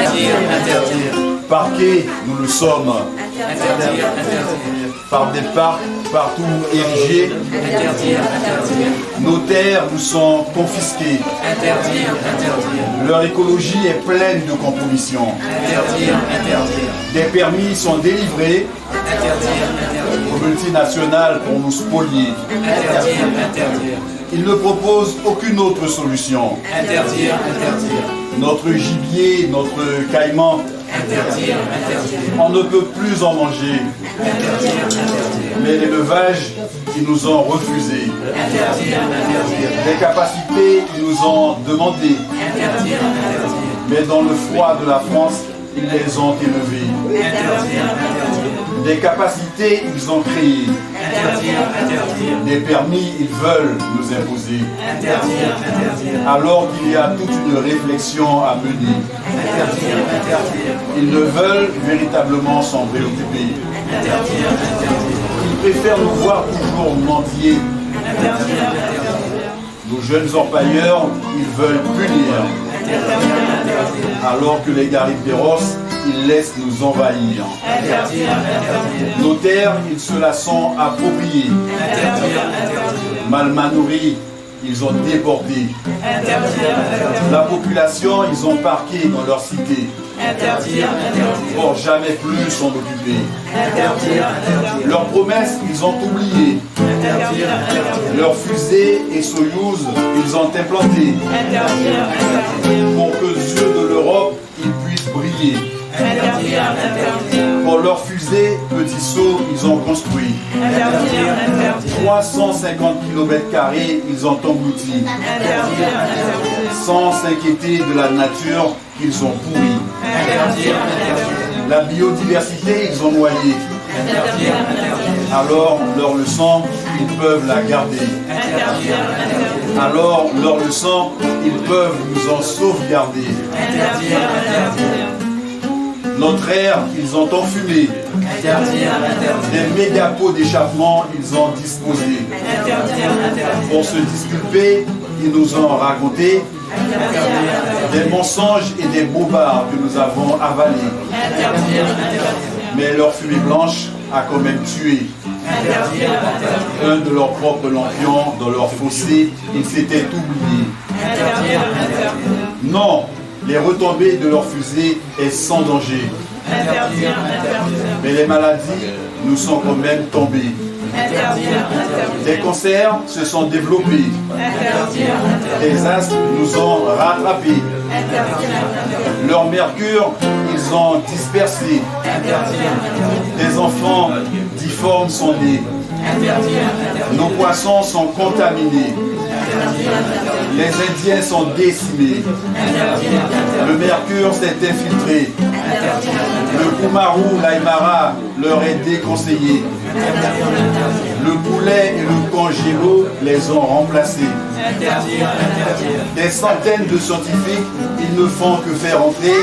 Interdire, interdire. Parqués, nous le sommes. Interdire, interdire. Par des parcs partout érigés. Interdire, interdire. Nos terres nous sont confisquées. Interdire, interdire. Leur écologie est pleine de compromissions. Interdire, interdire. Des permis sont délivrés Interdire, interdire. aux multinationales pour nous spolier. Interdire, interdire. Ils ne proposent aucune autre solution. Interdire, interdire. Notre gibier, notre caïman, Interdire, interdire. on ne peut plus en manger. Interdire, interdire. Mais l'élevage, ils nous ont refusé. Interdire, interdire. Des capacités, ils nous ont demandé. Interdire, interdire. Mais dans le froid de la France, ils les ont élevés. Interdire, interdire. Des capacités, ils ont créé. Interdire, interdire. Des permis, ils veulent nous imposer. Interdire, interdire. Alors qu'il y a toute une réflexion à mener. Interdire, interdire. Ils ne veulent véritablement s'en préoccuper. Interdire, interdire. Ils préfèrent nous voir toujours mendier. Interdire, interdire. Nos jeunes orpailleurs, ils veulent punir. Interdire, interdire. Alors que les Garibéros, ils laissent nous envahir. Interdire, interdire. Nos terres, ils se la sont appropriées. Interdire, interdire. Mal nourris, ils ont déporté. Interdire, interdire. La population, ils ont parqué dans leur cité. Interdire, interdire. Pour jamais plus s'en occuper. Interdire, interdire. Leurs promesses, ils ont oublié. Interdire, interdire. Leurs fusées et Soyouz, ils ont implanté. Interdire, interdire. Pour que les yeux de l'Europe, ils puissent briller. Interdire, interdire. Pour leurs fusées, petits sauts, ils ont construit. Interdire, interdire. 350 km², ils ont englouti. Interdire, interdire. Sans s'inquiéter de la nature qu'ils ont pourrie. Interdire, interdire. La biodiversité, ils ont noyé. Interdire, interdire. Alors, leur leçon, ils peuvent la garder. Interdire, interdire. Alors, leur leçon, ils peuvent nous en sauvegarder. Interdire, interdire. Notre air, ils ont enfumé. Interdire, interdire. Des méga-pots d'échappement, ils ont disposé. Interdire, interdire. Pour se disculper, ils nous ont raconté des mensonges et des bobards que nous avons avalés. Interdire, interdire. Mais leur fumée blanche a quand même tué. Interdire, interdire. Un de leurs propres lampions dans leur fossé, ils s'étaient oubliés. Interdire, interdire. Non, les retombées de leur fusée est sans danger. Interdire, interdire. Mais les maladies nous sont quand même tombées. Interdire, interdire. Des cancers se sont développés. Interdire, interdire. Des astres nous ont rattrapés. Interdire, interdire. Leur mercure, ils ont dispersé. Interdire, interdire. Des enfants difformes sont nés. Interdire, interdire. Nos poissons sont contaminés. Interdire, interdire. Les Indiens sont décimés. Interdire, interdire. Le mercure s'est infiltré. Interdire, Le Kumaru, l'Aymara leur est déconseillé. interdire. Le poulet et le congélo les ont remplacés. Interdire, interdire. Des centaines de scientifiques, ils ne font que faire entrer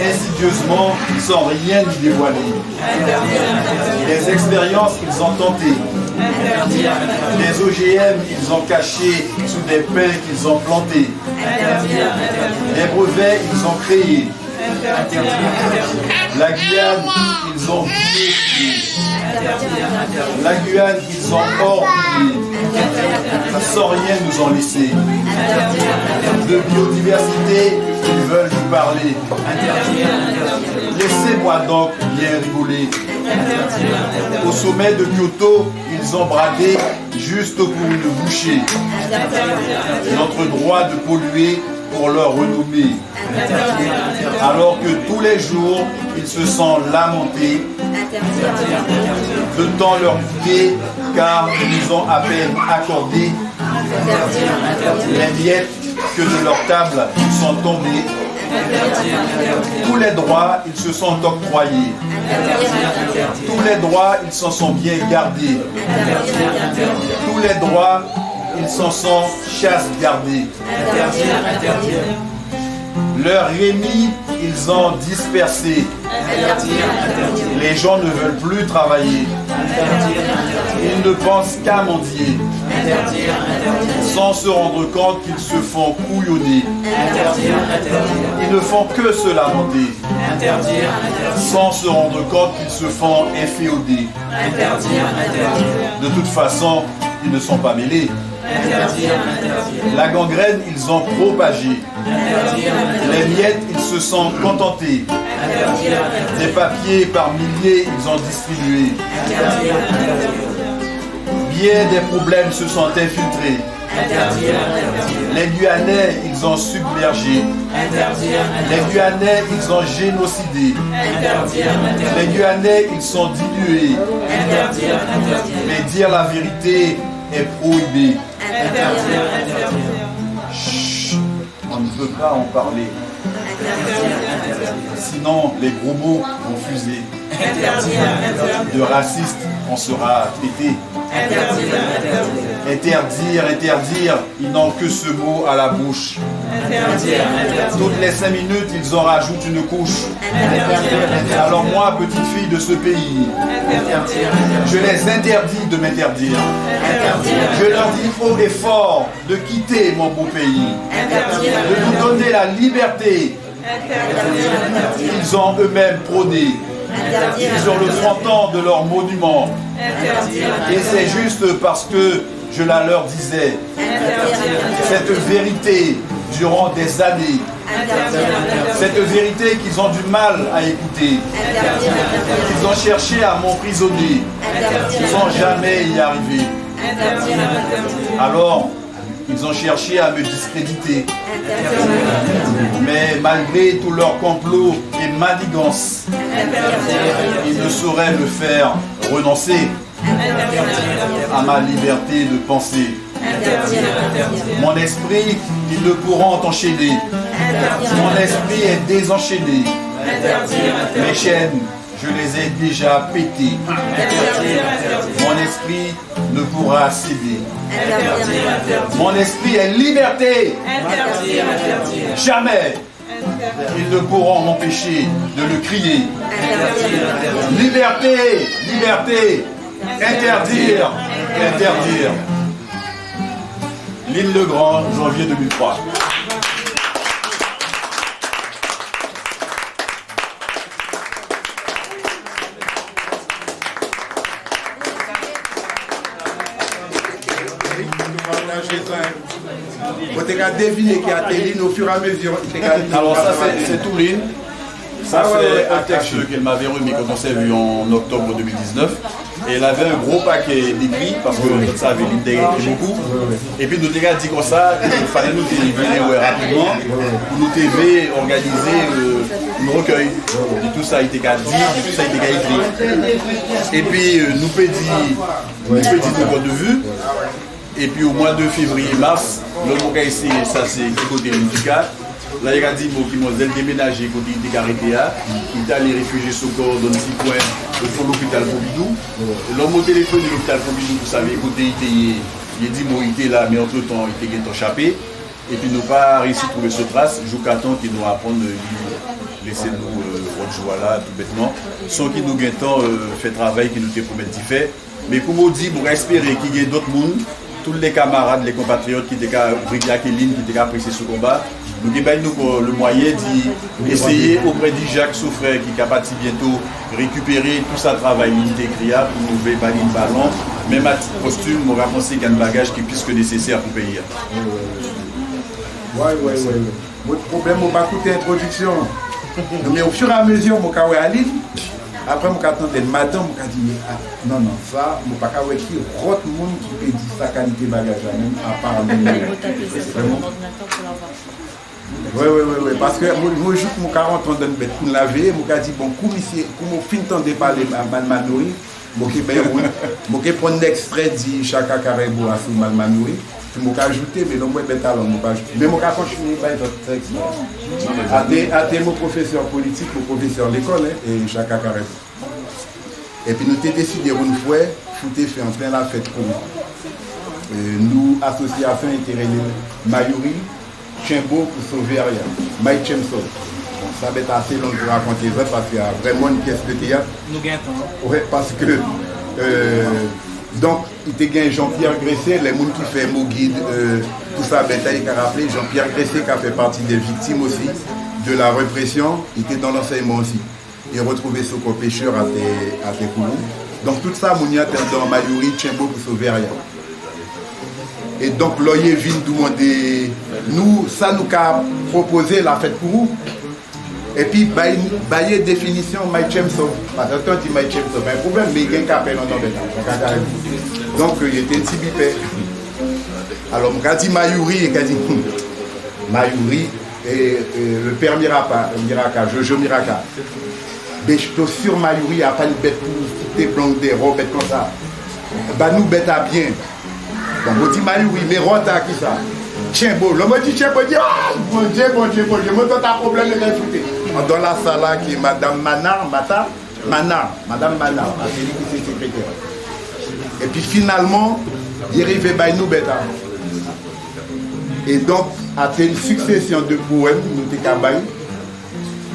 insidieusement sans rien y dévoiler. Interdire, interdire. Des expériences qu'ils ont tentées. Interdire, interdire. Des OGM qu'ils ont cachés sous des pins qu'ils ont plantés. Interdire, interdire. Des brevets qu'ils ont créés. Interdire, interdire. La Guyane, ils ont pillé. Interdire, interdire. La Guyane, ils ont orpillé. Sans rien nous en laisser. Interdire, interdire. De biodiversité, ils veulent nous parler. Interdire, interdire. Laissez-moi donc bien rigoler. Interdire, interdire. Au sommet de Kyoto, ils ont bradé juste pour une bouchée notre droit de polluer pour leur renommée. Interdire, interdire. Alors que tous les jours, ils se sont lamentés Interdire, interdire. de temps leur coûter, car ils nous ont à peine accordé Interdire, interdire. les miettes que de leur table sont tombées. Interdire, interdire. Tous les droits, ils se sont octroyés. Interdire, interdire. Tous les droits, ils s'en sont bien gardés. Interdire, interdire. Tous les droits, ils s'en sont chasse gardés. Interdire, interdire. Leur rémis, ils ont dispersé. Interdire, interdire. Les gens ne veulent plus travailler. Interdire, interdire. Ils ne pensent qu'à mendier, Interdire, interdire. sans se rendre compte qu'ils se font couillonner. Interdire, interdire. Ils ne font que se lamenter, interdire, sans se rendre compte qu'ils se font inféoder. interdire, De toute façon, ils ne sont pas mêlés. interdire, La gangrène, ils ont propagé. interdire, Les miettes, ils se sont contentés. Des papiers par milliers, ils ont distribué. Bien des problèmes se sont infiltrés. Les Guyanais, ils ont submergé. Les Guyanais, ils ont génocidé. Les Guyanais, ils sont dilués. Mais dire la vérité est prohibé. Chut, on ne peut pas en parler. Sinon, les gros mots vont fuser. De racistes, on sera pété. Interdire, interdire, ils n'ont que ce mot à la bouche. Toutes les 5 minutes, ils en rajoutent une couche. Alors moi, petite fille de ce pays, je les interdis de m'interdire. Je leur dis haut et fort de quitter mon beau pays, de nous donner la liberté. Ils ont eux-mêmes prôné. Ils ont le fronton de leur monument. Et c'est juste parce que je la leur disais. Cette vérité durant des années. Cette vérité qu'ils ont du mal à écouter. Qu'ils ont cherché à m'emprisonner. Ils n'ont jamais y arrivé. Alors, ils ont cherché à me discréditer. Mais malgré tout leur complot et manigance, ils ne sauraient me faire renoncer à ma liberté de penser. Mon esprit, ils ne pourront enchaîner. Mon esprit est désenchaîné. Mes chaînes, je les ai déjà pétées. Mon esprit ne pourra céder. Mon esprit est liberté. Jamais ils ne pourront m'empêcher de le crier. Liberté, liberté, interdire, interdire. L'Île-le-Grand, janvier 2003. Vous avez deviné qu'il y a des lignes au fur et à mesure. Alors ça c'est tout ligne. Ça c'est un texte qu'elle m'avait remis quand on s'est vu en octobre 2019. Et elle avait un gros paquet d'écrits parce que tout ça avait écrit beaucoup. Et puis nous avons dit comme ça, il fallait nous venir rapidement pour nous TV organiser un recueil. Et tout ça a été dit, tout ça a été écrit. Et puis nous pédit de point de vue. Et puis au mois de février-mars, l'homme qui a essayé, ça c'est côté l'Unicat. Là, il a dit qu'il m'a déménagé côté il était arrêté là. Il est allé réfugier son corps dans 6 points au fond de l'hôpital Pompidou. L'homme au téléphone de l'hôpital Pompidou, vous savez, côté il a dit qu'il était là, mais entre temps, il était échappé. Et puis, nous n'avons pas réussi à trouver ce trace. Jusqu'à temps qu'il nous apprenne de laisser nous votre joie là, tout bêtement. Sans qu'il nous ait temps fait travail qu'il nous promet d'y faire. Mais comme on dit, pour espérer qu'il y ait d'autres mondes, tous les camarades, les compatriotes qui étaient brigués à Kéline, qui étaient appréciés ce combat, nous avons le moyen d'essayer auprès de Jacques Souffret qui est capable bientôt récupérer tout ça travail militaire pour nous faire balayer le ballon. Même à titre posthume, on va penser qu'il y a un bagage qui est plus que nécessaire pour payer. Oui. Votre problème, on va écouter l'introduction. Mais au fur et à mesure, je vais à l'île. Après, je vais le matin, je vais dire non, ça, je ne vais pas qui autre monde qui peut dire sa qualité de bagage, même à part Oui, parce que moi, je suis 40 ans de laver, je dis bon, comme on finit de parler à Malmanouri, je vais prendre un extrait de Chaka Karebo à Malmanouri. Je vais ajouter, mais donc je vais pas ajouter. Mais je vais continuer par d'autres textes. À mon professeur politique, mon professeur de l'école, et Chaka Karebo. Et puis nous avons décidé une fois, foutre fait en plein la fête pour nous. Nous, association intérêt Mayuri, Chimbo pour sauver rien. Mike Chemson. Ça va être assez long de raconter ça parce qu'il y a vraiment une pièce de théâtre. Nous gagnons. Oui, parce que. Donc, il y a Jean-Pierre Gressé, les gens qui font mon guide, tout ça, il a rappelé Jean-Pierre Gressé qui a fait partie des victimes aussi. de la répression, il était dans l'enseignement aussi. Il retrouvait ce qu'on pêcheur à tes courants. Donc tout ça, mon y a dans Mayuri, Tchembo pour sauver rien. Et donc l'oyer vient demander, nous, ça nous a proposé la fête pour vous. Et puis, il y a une définition, Maïchem Sauve. Parce que quand tu dis Maïchem Sauve, un problème, mais il y a un capel en nom. Donc, il était un petit bipé. Alors, quand dit Mayuri, il a dit Mayuri, et le père Miraka, Jojo Miraka. Mais je suis sur Mayuri, il n'y a pas une bête pour des blancs, des robes, bêtes comme ça. Bah, nous, bêtes à bien. Donc, on dit Mayuri, mais rota qui ça? Tiens, bon, l'homme dit tiens, bon, dit, ah, bon Dieu, moi, t'as un problème de l'infouter. Dans la salle là, qui est Madame Manard, Madame Manard, c'est lui qui est secrétaire. Et puis finalement, il arrive à nous bêta. Et donc, après une succession de poèmes, nous t'es cabaye.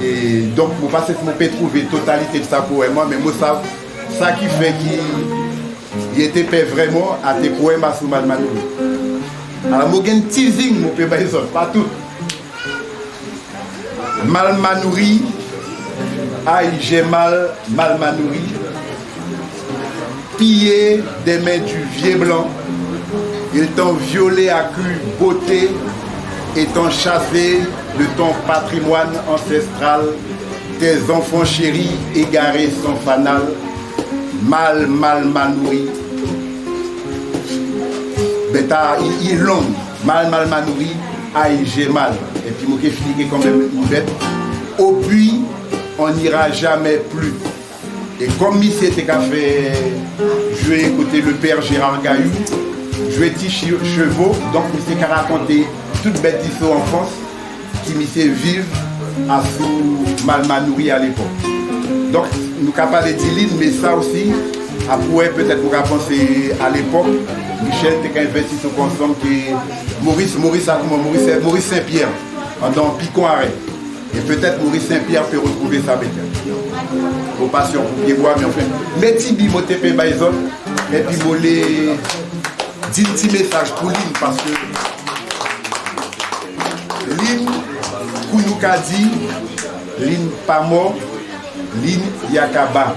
Et donc, je pense que je peux trouver la totalité de sa poème, mais moi, ça qui fait qu'il était fait vraiment à tes poèmes à Soumal Manouri. Alors, je vais teasing, je peux pas tout. Malmanouri, aïe, j'ai mal nourri. Pillé des mains du vieux blanc. Ils t'ont violé à cru beauté et t'ont chassé de ton patrimoine ancestral. Tes enfants chéris égarés sont fanal. Mal nourri. Bêta, il est long. Mal nourri. Aïe, j'ai mal. Et puis, je vais expliquer quand même une bête. Au puits, on n'ira jamais plus. Et comme il s'était fait jouer côté le père Gérard Gaillou, jouer petits chevaux, donc il s'est raconté toute bête d'histoire en France, qui m'y s'est vivre à sous Malmanouri à l'époque. Donc, nous avons parlé d'Iline, mais ça aussi, après peut-être pour penser à l'époque, Michel était investi sur consomme qui Maurice Saint-Pierre, dans Picon Arrêt. Et peut-être Maurice Saint-Pierre peut retrouver sa bête. Pour passion, pour bien voir, mais enfin. Mais Tibi, je t'ai fait Baïzon, et puis je l'ai dit un petit message pour Lynn, parce que Lynn, Kounouka dit, Lynn pas mort, Lynn Yakaba.